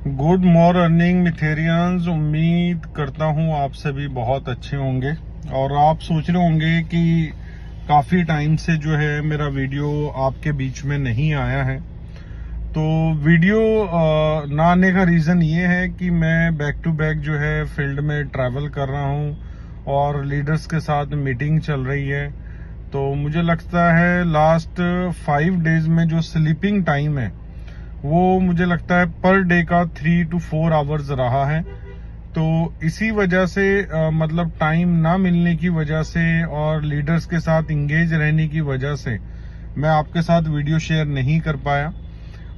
Good morning मिथेरियंस। उम्मीद करता हूँ आप सभी बहुत अच्छे होंगे और आप सोच रहे होंगे कि काफी टाइम से जो है मेरा वीडियो आपके बीच में नहीं आया है। तो वीडियो ना आने का रीजन ये है कि मैं बैक टू बैक जो है फील्ड में ट्रैवल कर रहा हूँ और लीडर्स के साथ मीटिंग चल रही है। तो मुझे लगता है लास्ट 5 डेज में जो स्लीपिंग टाइम है वो मुझे लगता है पर डे का 3 to 4 आवर्स रहा है। तो इसी वजह से मतलब टाइम ना मिलने की वजह से और लीडर्स के साथ इंगेज रहने की वजह से मैं आपके साथ वीडियो शेयर नहीं कर पाया।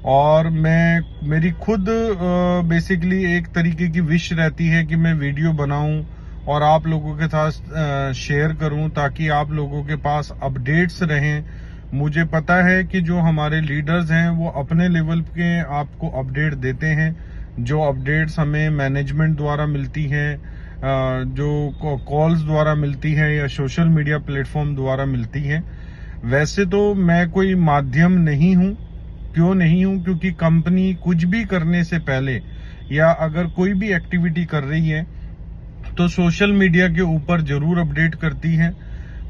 और मेरी खुद बेसिकली एक तरीके की विश रहती है कि मैं वीडियो बनाऊं और आप लोगों के साथ शेयर करूं ताकि आप लोगों के पास अपडेट्स रहें। मुझे पता है कि जो हमारे लीडर्स हैं वो अपने लेवल के आपको अपडेट देते हैं, जो अपडेट्स हमें मैनेजमेंट द्वारा मिलती हैं, जो कॉल्स द्वारा मिलती है या सोशल मीडिया प्लेटफॉर्म द्वारा मिलती है। वैसे तो मैं कोई माध्यम नहीं हूं। क्यों नहीं हूं? क्योंकि कंपनी कुछ भी करने से पहले या अगर कोई भी एक्टिविटी कर रही है तो सोशल मीडिया के ऊपर जरूर अपडेट करती है।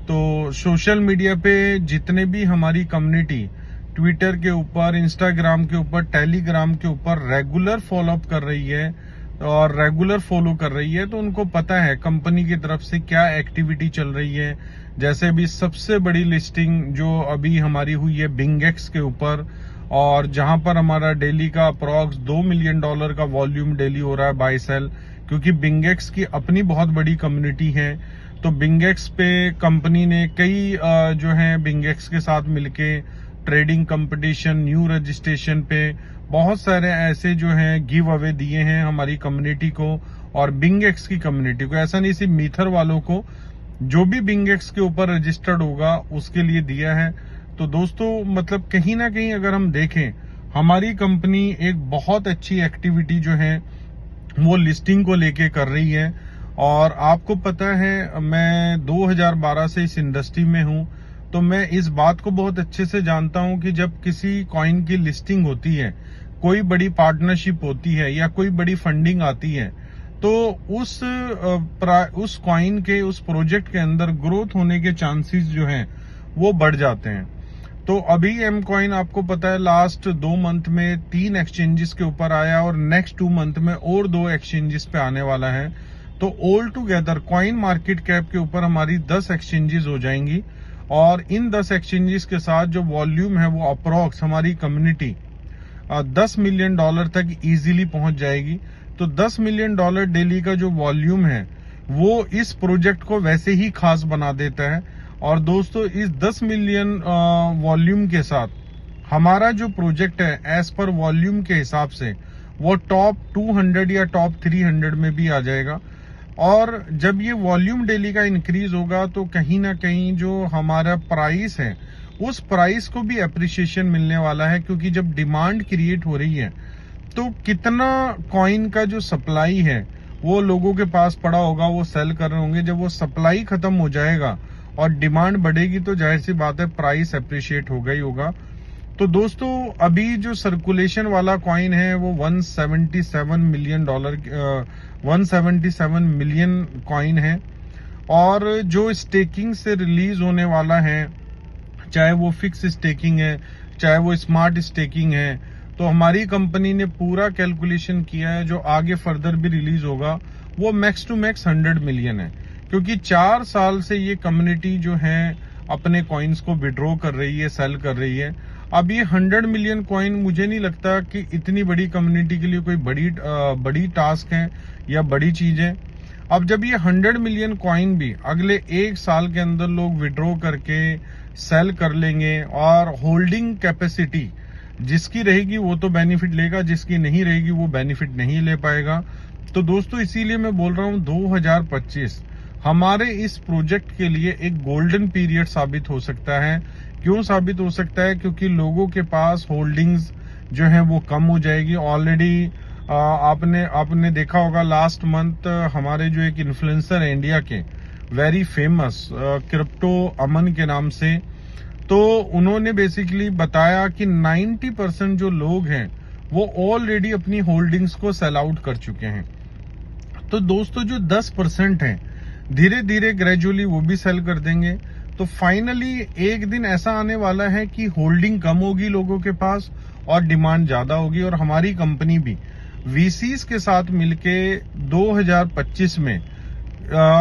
तो सोशल मीडिया पे जितने भी हमारी कम्युनिटी ट्विटर के ऊपर, इंस्टाग्राम के ऊपर, टेलीग्राम के ऊपर रेगुलर फॉलोअप कर रही है और रेगुलर फॉलो कर रही है, तो उनको पता है कंपनी की तरफ से क्या एक्टिविटी चल रही है। जैसे अभी सबसे बड़ी लिस्टिंग जो अभी हमारी हुई है बिंगेक्स के ऊपर, और जहां पर हमारा डेली का अप्रॉक्स $2 मिलियन का वॉल्यूम डेली हो रहा है बाय सेल, क्योंकि बिंगेक्स की अपनी बहुत बड़ी कम्युनिटी है। तो बिंगेक्स पे कंपनी ने कई जो है बिंगेक्स के साथ मिलके ट्रेडिंग कंपटीशन, न्यू रजिस्ट्रेशन पे बहुत सारे ऐसे जो है गिव अवे दिए हैं हमारी कम्युनिटी को और बिंगेक्स की कम्युनिटी को। ऐसा नहीं सिर्फ मीथर वालों को, जो भी बिंगेक्स के ऊपर रजिस्टर्ड होगा उसके लिए दिया है। तो दोस्तों मतलब कहीं ना कहीं अगर हम देखें, हमारी कंपनी एक बहुत अच्छी एक्टिविटी जो है वो लिस्टिंग को लेके कर रही है। और आपको पता है मैं 2012 से इस इंडस्ट्री में हूं, तो मैं इस बात को बहुत अच्छे से जानता हूं कि जब किसी कॉइन की लिस्टिंग होती है, कोई बड़ी पार्टनरशिप होती है या कोई बड़ी फंडिंग आती है, तो उस कॉइन के, उस प्रोजेक्ट के अंदर ग्रोथ होने के चांसेस जो हैं वो बढ़ जाते हैं। तो अभी एम कॉइन आपको पता है लास्ट 2 मंथ में 3 एक्सचेंजेस के ऊपर आया और नेक्स्ट 2 मंथ में और 2 एक्सचेंजेस पे आने वाला है। तो all together coin market cap के ऊपर हमारी 10 एक्सचेंजेस हो जाएंगी और इन 10 एक्सचेंजेस के साथ जो वॉल्यूम है वो अप्रॉक्स हमारी कम्युनिटी $10 मिलियन तक इजीली पहुंच जाएगी। तो $10 मिलियन डेली का जो वॉल्यूम है वो इस प्रोजेक्ट को वैसे ही खास बना देता है। और दोस्तों इस 10 मिलियन वॉल्यूम के साथ हमारा जो प्रोजेक्ट है एज पर वॉल्यूम के हिसाब से वो टॉप 200 या टॉप 300 में भी आ जाएगा। और जब ये वॉल्यूम डेली का इंक्रीज होगा तो कहीं ना कहीं जो हमारा प्राइस है उस प्राइस को भी अप्रिसिएशन मिलने वाला है, क्योंकि जब डिमांड क्रिएट हो रही है तो कितना कॉइन का जो सप्लाई है वो लोगों के पास पड़ा होगा, वो सेल कर रहे होंगे। जब वो सप्लाई खत्म हो जाएगा और डिमांड बढ़ेगी तो जाहिर सी बात है प्राइस अप्रिशिएट होगा ही होगा। तो दोस्तों अभी जो सर्कुलेशन वाला कॉइन है वो 177 मिलियन कॉइन है। और जो स्टेकिंग से रिलीज होने वाला है, चाहे वो फिक्स स्टेकिंग है चाहे वो स्मार्ट स्टेकिंग है, तो हमारी कंपनी ने पूरा कैलकुलेशन किया है जो आगे फर्दर भी रिलीज होगा वो मैक्स टू मैक्स 100 मिलियन है। क्योंकि 4 साल से ये कम्युनिटी जो है अपने कॉइन्स को विड्रॉ कर रही है, सेल कर रही है। अब ये 100 मिलियन कॉइन मुझे नहीं लगता कि इतनी बड़ी कम्युनिटी के लिए कोई बड़ी टास्क है या बड़ी चीज है। अब जब ये 100 मिलियन कॉइन भी अगले 1 साल के अंदर लोग विड्रॉ करके सेल कर लेंगे, और होल्डिंग कैपेसिटी जिसकी रहेगी वो तो बेनिफिट लेगा, जिसकी नहीं रहेगी वो बेनिफिट नहीं ले पाएगा। तो दोस्तों इसीलिए मैं बोल रहा हूं 2025 हमारे इस प्रोजेक्ट के लिए एक गोल्डन पीरियड साबित हो सकता है। क्यों साबित हो सकता है? क्योंकि लोगों के पास होल्डिंग्स जो है वो कम हो जाएगी। ऑलरेडी आपने देखा होगा लास्ट मंथ हमारे जो एक इन्फ्लुएंसर है इंडिया के, वेरी फेमस क्रिप्टो अमन के नाम से, तो उन्होंने बेसिकली बताया कि 90% जो लोग हैं वो ऑलरेडी अपनी होल्डिंग्स को सेल आउट कर चुके हैं। तो दोस्तों जो 10% है धीरे धीरे ग्रेजुअली वो भी सेल कर देंगे। तो फाइनली एक दिन ऐसा आने वाला है कि होल्डिंग कम होगी लोगों के पास और डिमांड ज्यादा होगी, और हमारी कंपनी भी वीसीज के साथ मिलके 2025 में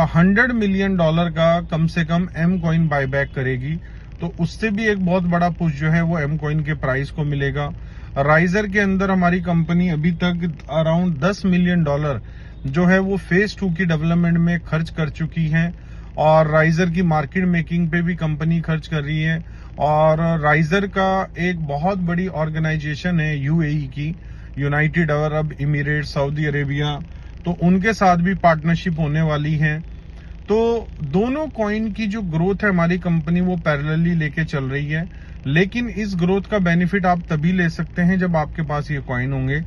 $100 मिलियन का कम से कम एम कॉइन बायबैक करेगी। तो उससे भी एक बहुत बड़ा पुश जो है वो एम कॉइन के प्राइस को मिलेगा। राइजर के अंदर हमारी कंपनी अभी तक अराउंड $10 मिलियन जो है वो फेज 2 की डेवलपमेंट में खर्च कर चुकी है, और राइजर की मार्केट मेकिंग पे भी कंपनी खर्च कर रही है। और राइजर का एक बहुत बड़ी ऑर्गेनाइजेशन है यूएई की, United Arab emirate Saudi Arabia, तो उनके साथ भी पार्टनरशिप होने वाली है। तो दोनों कॉइन की जो ग्रोथ है हमारी कंपनी वो पैरेलली लेके चल रही है, लेकिन इस ग्रोथ का बेनिफिट आप तभी ले सकते हैं जब आपके पास ये कॉइन होंगे।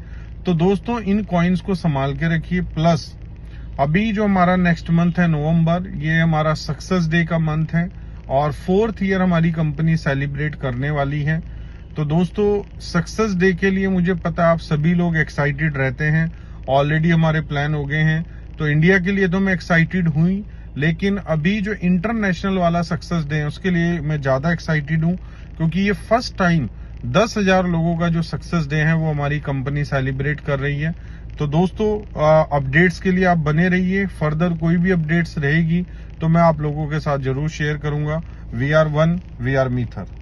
तो दोस्तों इन कॉइन्स को संभाल के रखिए। प्लस अभी जो हमारा नेक्स्ट मंथ है नवंबर, ये हमारा सक्सेस डे का मंथ है और 4th ईयर हमारी कंपनी सेलिब्रेट करने वाली है। तो दोस्तों सक्सेस डे के लिए मुझे पता है आप सभी लोग एक्साइटेड रहते हैं, ऑलरेडी हमारे प्लान हो गए हैं। तो इंडिया के लिए तो मैं एक्साइटेड हुई, लेकिन अभी जो इंटरनेशनल वाला सक्सेस डे है उसके लिए मैं ज्यादा एक्साइटेड हूं, क्योंकि ये फर्स्ट टाइम 10,000 लोगों का जो सक्सेस डे है वो हमारी कंपनी सेलिब्रेट कर रही है। तो दोस्तों अपडेट्स के लिए आप बने रहिए, फर्दर कोई भी अपडेट्स रहेगी तो मैं आप लोगों के साथ जरूर शेयर करूंगा। We are one, we are मीथर।